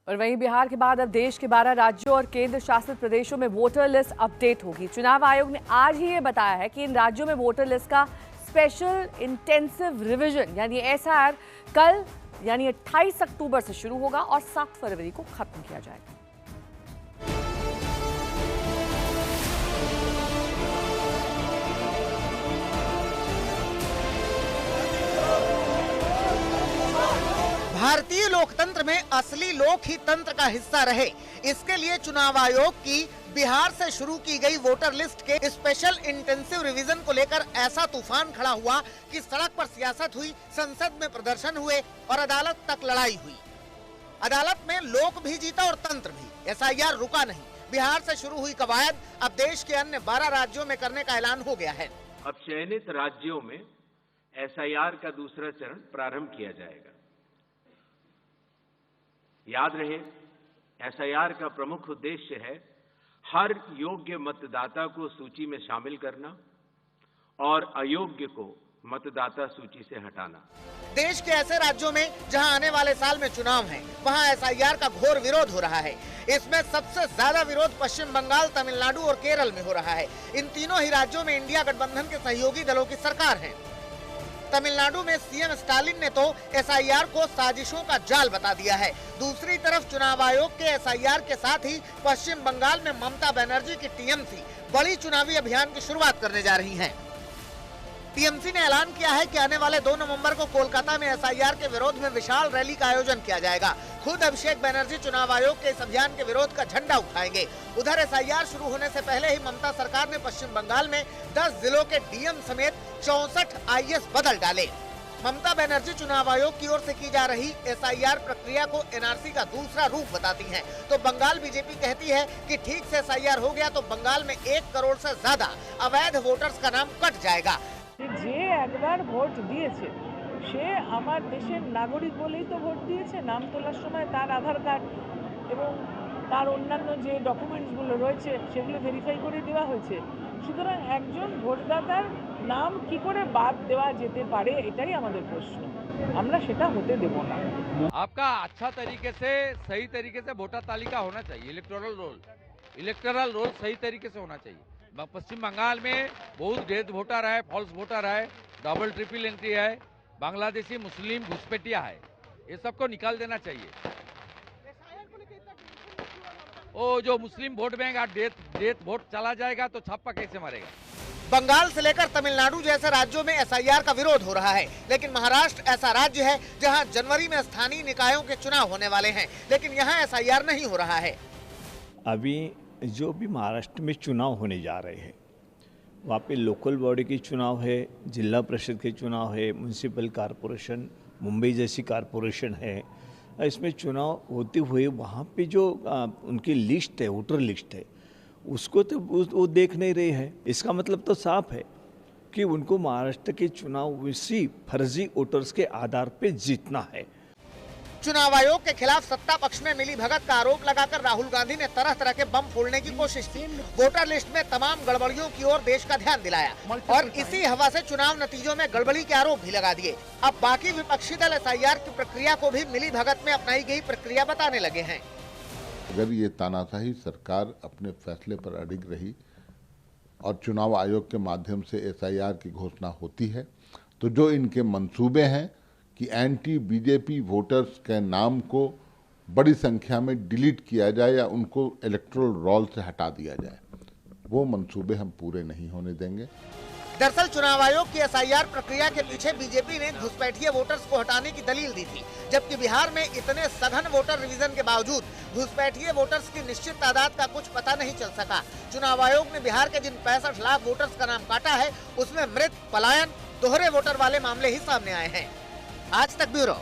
और वहीं बिहार के बाद अब देश के 12 राज्यों और केंद्र शासित प्रदेशों में वोटर लिस्ट अपडेट होगी। चुनाव आयोग ने आज ही ये बताया है कि इन राज्यों में वोटर लिस्ट का स्पेशल इंटेंसिव रिवीजन यानी एसआईआर कल यानी 28 अक्टूबर से शुरू होगा और 7 फरवरी को खत्म किया जाएगा। भारतीय लोकतंत्र में असली लोक ही तंत्र का हिस्सा रहे, इसके लिए चुनाव आयोग की बिहार से शुरू की गई वोटर लिस्ट के स्पेशल इंटेंसिव रिवीजन को लेकर ऐसा तूफान खड़ा हुआ कि सड़क पर सियासत हुई, संसद में प्रदर्शन हुए और अदालत तक लड़ाई हुई। अदालत में लोक भी जीता और तंत्र भी। एसआईआर रुका नहीं। बिहार से शुरू हुई कवायद अब देश के अन्य 12 राज्यों में करने का ऐलान हो गया है। अब चयनित राज्यों में एसआईआर का दूसरा चरण प्रारंभ किया जाएगा। याद रहे, एसआईआर का प्रमुख उद्देश्य है हर योग्य मतदाता को सूची में शामिल करना और अयोग्य को मतदाता सूची से हटाना। देश के ऐसे राज्यों में जहां आने वाले साल में चुनाव है, वहां एसआईआर का घोर विरोध हो रहा है। इसमें सबसे ज्यादा विरोध पश्चिम बंगाल, तमिलनाडु और केरल में हो रहा है। इन तीनों ही राज्यों में इंडिया गठबंधन के सहयोगी दलों की सरकार है। तमिलनाडु में सीएम स्टालिन ने तो एसआईआर को साजिशों का जाल बता दिया है। दूसरी तरफ चुनाव आयोग के एसआईआर के साथ ही पश्चिम बंगाल में ममता बनर्जी की टीएमसी बड़ी चुनावी अभियान की शुरुआत करने जा रही हैं। टीएमसी ने ऐलान किया है कि आने वाले 2 नवंबर को कोलकाता में एसआईआर के विरोध में विशाल रैली का आयोजन किया जाएगा। खुद अभिषेक बनर्जी चुनाव आयोग के इस अभियान के विरोध का झंडा उठाएंगे। उधर एसआईआर शुरू होने से पहले ही ममता सरकार ने पश्चिम बंगाल में 10 जिलों के डीएम समेत 64 आईएएस बदल डाले। ममता बनर्जी चुनाव आयोग की ओर से की जा रही एसआईआर प्रक्रिया को एनआरसी का दूसरा रूप बताती हैं। तो बंगाल बीजेपी कहती है कि ठीक से एसआईआर हो गया तो बंगाल में 1 करोड़ से ज्यादा अवैध वोटर्स का नाम कट जाएगा। যে একবার ভোট দিয়েছে সে আমার দেশের নাগরিক বলেই তো ভোট দিয়েছে। নাম তোলার সময় তার আধার কার্ড এবং তার অন্যান্য যে ডকুমেন্টসগুলো রয়েছে সেগুলো ভেরিফাই করে দেওয়া হয়েছে। সুতরাং একজন ভোটদাতার নাম কি করে বাদ দেওয়া যেতে পারে এটাই আমাদের প্রশ্ন। আমরা সেটা হতে দেব না। आपका अच्छा तरीके से सही तरीके से वोटर तालिका होना चाहिए। इलेक्टोरल रोल सही तरीके से होना चाहिए। पश्चिम बंगाल में बहुत डेथ वोटर है, फॉल्स वोटर है, डबल ट्रिपल एंट्री है, बांग्लादेशी मुस्लिम घुसपैठिया है। ये सबको निकाल देना चाहिए। वो जो मुस्लिम वोट बैंक डेथ वोट चला जाएगा तो छापा कैसे मारेगा। बंगाल से लेकर तमिलनाडु जैसे राज्यों में एसआईआर का विरोध हो रहा है, लेकिन महाराष्ट्र ऐसा राज्य है जहां जनवरी में स्थानीय निकायों के चुनाव होने वाले हैं, लेकिन यहां एसआईआर नहीं हो रहा है। अभी जो भी महाराष्ट्र में चुनाव होने जा रहे हैं, वहाँ पे लोकल बॉडी के चुनाव है, जिला परिषद के चुनाव है, म्यूनसिपल कॉरपोरेशन, मुंबई जैसी कॉरपोरेशन है। इसमें चुनाव होते हुए वहाँ पे जो उनकी लिस्ट है, वोटर लिस्ट है, उसको तो वो देख नहीं रहे हैं। इसका मतलब तो साफ है कि उनको महाराष्ट्र के चुनाव उसी फर्जी वोटर्स के आधार पे जीतना है। चुनाव आयोग के खिलाफ सत्ता पक्ष में मिली भगत का आरोप लगाकर राहुल गांधी ने तरह तरह के बम फोड़ने की कोशिश की। वोटर लिस्ट में तमाम गड़बड़ियों की ओर देश का ध्यान दिलाया और इसी हवा से चुनाव नतीजों में गड़बड़ी के आरोप भी लगा दिए। अब बाकी विपक्षी दल एसआईआर की प्रक्रिया को भी मिली भगत में अपनाई गई प्रक्रिया बताने लगे हैं। अगर ये तानाशाही सरकार अपने फैसले पर अडिग रही और चुनाव आयोग के माध्यम से एसआईआर की घोषणा होती है, तो जो इनके मंसूबे हैं कि एंटी बीजेपी वोटर्स के नाम को बड़ी संख्या में डिलीट किया जाए या उनको इलेक्टोरल रोल से हटा दिया जाए, वो मंसूबे हम पूरे नहीं होने देंगे। दरअसल चुनाव आयोग की एसआईआर प्रक्रिया के पीछे बीजेपी ने घुसपैठिए वोटर्स को हटाने की दलील दी थी, जबकि बिहार में इतने सघन वोटर रिवीजन के बावजूद घुसपैठिए वोटर्स की निश्चित तादाद का कुछ पता नहीं चल सका। चुनाव आयोग ने बिहार के जिन 65 लाख वोटर्स का नाम काटा है, उसमें मृत, पलायन, दोहरे वोटर वाले मामले ही सामने आए हैं। आज तक ब्यूरो।